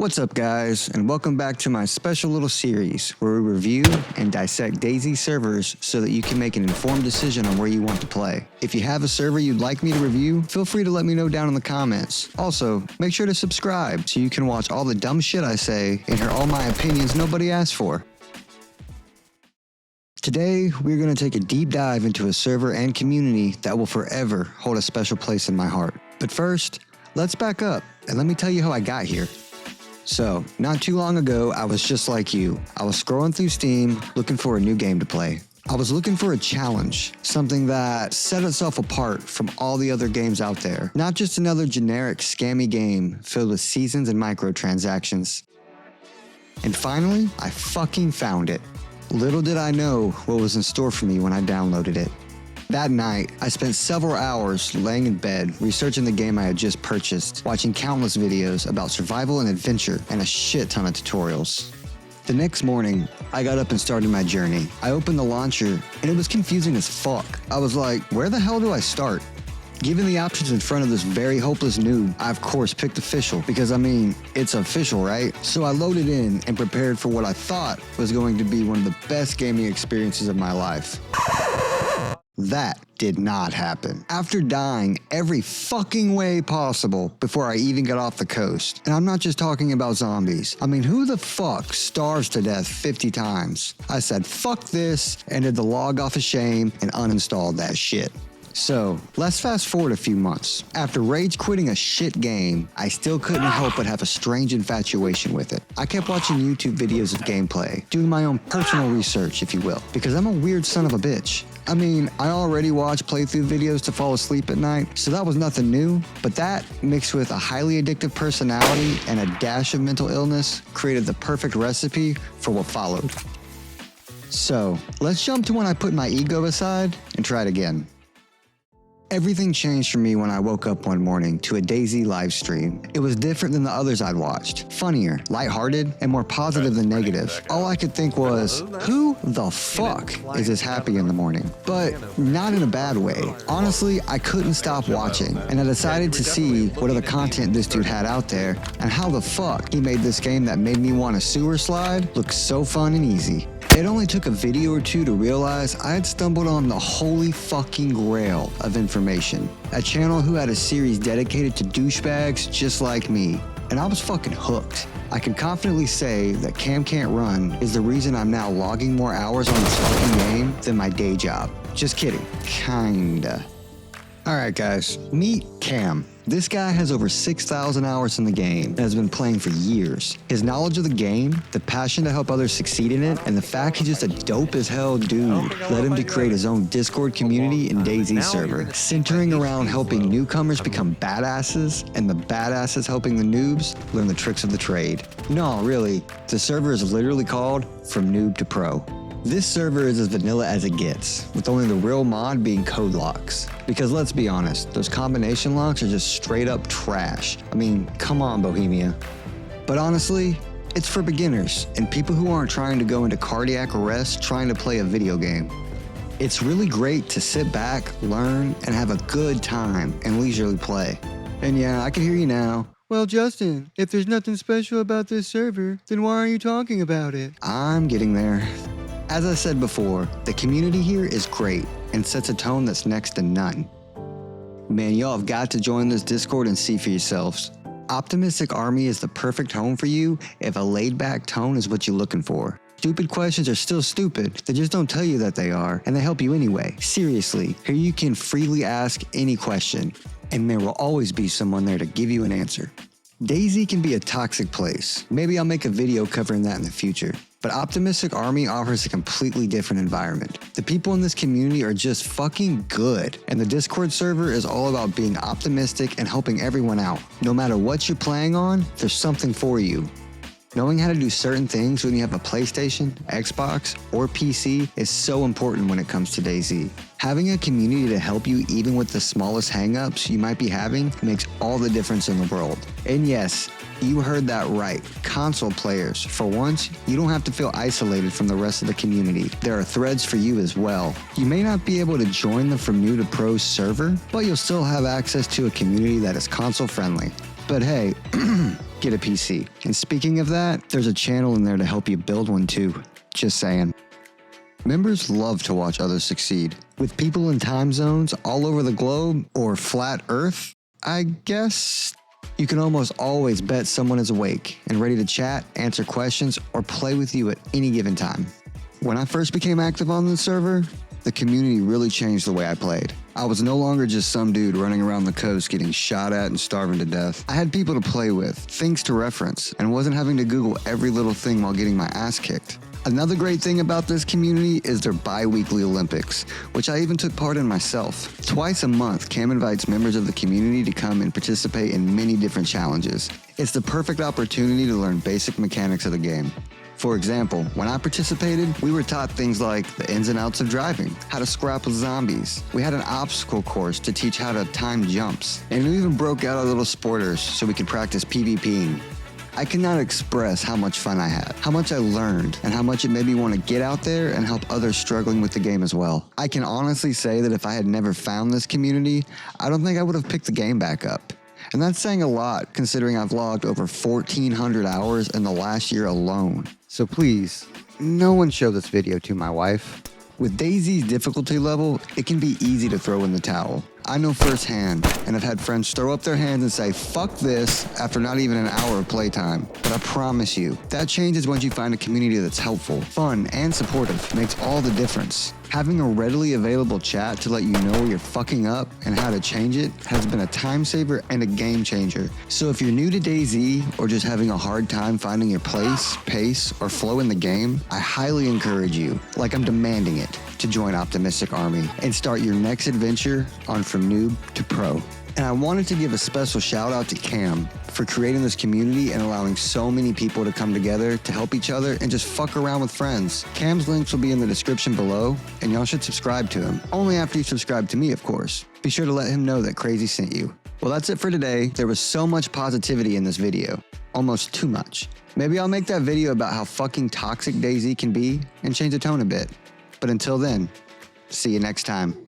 What's up guys, and welcome back to my special little series where we review and dissect DayZ servers so that you can make an informed decision on where you want to play. If you have a server you'd like me to review, feel free to let me know down in the comments. Also, make sure to subscribe so you can watch all the dumb shit I say and hear all my opinions nobody asked for. Today, we're going to take a deep dive into a server and community that will forever hold a special place in my heart. But first, let's back up and let me tell you how I got here. So, not too long ago, I was just like you. I was scrolling through Steam, looking for a new game to play. I was looking for a challenge, something that set itself apart from all the other games out there. Not just another generic, scammy game filled with seasons and microtransactions. And finally, I fucking found it. Little did I know what was in store for me when I downloaded it. That night, I spent several hours laying in bed researching the game I had just purchased, watching countless videos about survival and adventure, and a shit ton of tutorials. The next morning, I got up and started my journey. I opened the launcher, and it was confusing as fuck. I was like, where the hell do I start? Given the options in front of this very hopeless noob, I of course picked official, because I mean, it's official, right? So I loaded in and prepared for what I thought was going to be one of the best gaming experiences of my life. That did not happen. After dying every fucking way possible before I even got off the coast. And I'm not just talking about zombies. I mean, who the fuck starves to death 50 times? I said, fuck this, and did the log off of shame and uninstalled that shit. So, let's fast forward a few months. After rage quitting a shit game, I still couldn't help but have a strange infatuation with it. I kept watching YouTube videos of gameplay, doing my own personal research, if you will, because I'm a weird son of a bitch. I mean, I already watch playthrough videos to fall asleep at night, so that was nothing new, but that, mixed with a highly addictive personality and a dash of mental illness, created the perfect recipe for what followed. So, let's jump to when I put my ego aside and try it again. Everything changed for me when I woke up one morning to a DayZ live stream. It was different than the others I'd watched. Funnier, lighthearted, and more positive than negative. All I could think was, who the fuck is this happy in the morning? But not in a bad way. Honestly, I couldn't stop watching, and I decided to see what other content this dude had out there, and how the fuck he made this game that made me want a sewer slide look so fun and easy. It only took a video or two to realize I had stumbled on the holy fucking grail of information. A channel who had a series dedicated to douchebags just like me. And I was fucking hooked. I can confidently say that Cam Can't Run is the reason I'm now logging more hours on this fucking game than my day job. Just kidding. Kinda. Alright guys, meet Cam. This guy has over 6,000 hours in the game and has been playing for years. His knowledge of the game, the passion to help others succeed in it, and the fact he's just a dope as hell dude led him to create his own Discord community and DayZ server, centering around helping newcomers become badasses and the badasses helping the noobs learn the tricks of the trade. No, really, the server is literally called From Noob to Pro. This server is as vanilla as it gets, with only the real mod being code locks. Because let's be honest, those combination locks are just straight up trash. I mean, come on, Bohemia. But honestly, it's for beginners and people who aren't trying to go into cardiac arrest trying to play a video game. It's really great to sit back, learn, and have a good time and leisurely play. And yeah, I can hear you now. Well, Justin, if there's nothing special about this server, then why aren't you talking about it? I'm getting there. As I said before, the community here is great and sets a tone that's next to none. Man, y'all have got to join this Discord and see for yourselves. Optimistic Army is the perfect home for you if a laid-back tone is what you're looking for. Stupid questions are still stupid, they just don't tell you that they are, and they help you anyway. Seriously, here you can freely ask any question, and there will always be someone there to give you an answer. DayZ can be a toxic place. Maybe I'll make a video covering that in the future. But Optimistic Army offers a completely different environment. The people in this community are just fucking good, and the Discord server is all about being optimistic and helping everyone out. No matter what you're playing on, there's something for you. Knowing how to do certain things when you have a PlayStation, Xbox, or PC is so important when it comes to DayZ. Having a community to help you even with the smallest hangups you might be having makes all the difference in the world. And yes, you heard that right. Console players. For once, you don't have to feel isolated from the rest of the community. There are threads for you as well. You may not be able to join the From Noob to Pro server, but you'll still have access to a community that is console friendly. But hey, get a PC. And speaking of that, there's a channel in there to help you build one too. Just saying. Members love to watch others succeed. With people in time zones all over the globe, or flat Earth, I guess, you can almost always bet someone is awake and ready to chat, answer questions, or play with you at any given time. When I first became active on the server, the community really changed the way I played. I was no longer just some dude running around the coast getting shot at and starving to death. I had people to play with, things to reference, and wasn't having to Google every little thing while getting my ass kicked. Another great thing about this community is their bi-weekly Olympics, which I even took part in myself. Twice a month, Cam invites members of the community to come and participate in many different challenges. It's the perfect opportunity to learn basic mechanics of the game. For example, when I participated, we were taught things like the ins and outs of driving, how to scrap with zombies. We had an obstacle course to teach how to time jumps, and we even broke out our little sporters so we could practice PvPing. I cannot express how much fun I had, how much I learned, and how much it made me want to get out there and help others struggling with the game as well. I can honestly say that if I had never found this community, I don't think I would have picked the game back up. And that's saying a lot considering I've logged over 1,400 hours in the last year alone. So please, no one show this video to my wife. With DayZ's difficulty level, it can be easy to throw in the towel. I know firsthand, and I've had friends throw up their hands and say, fuck this, after not even an hour of playtime. But I promise you, that changes once you find a community that's helpful, fun, and supportive. Makes all the difference. Having a readily available chat to let you know where you're fucking up and how to change it has been a time saver and a game changer. So if you're new to DayZ or just having a hard time finding your place, pace, or flow in the game, I highly encourage you, like I'm demanding it, to join Optimistic Army and start your next adventure on From Noob to Pro. And I wanted to give a special shout out to Cam for creating this community and allowing so many people to come together to help each other and just fuck around with friends. Cam's links will be in the description below, and y'all should subscribe to him. Only after you subscribe to me, of course. Be sure to let him know that Crazy sent you. Well, that's it for today. There was so much positivity in this video. Almost too much. Maybe I'll make that video about how fucking toxic DayZ can be and change the tone a bit. But until then, see you next time.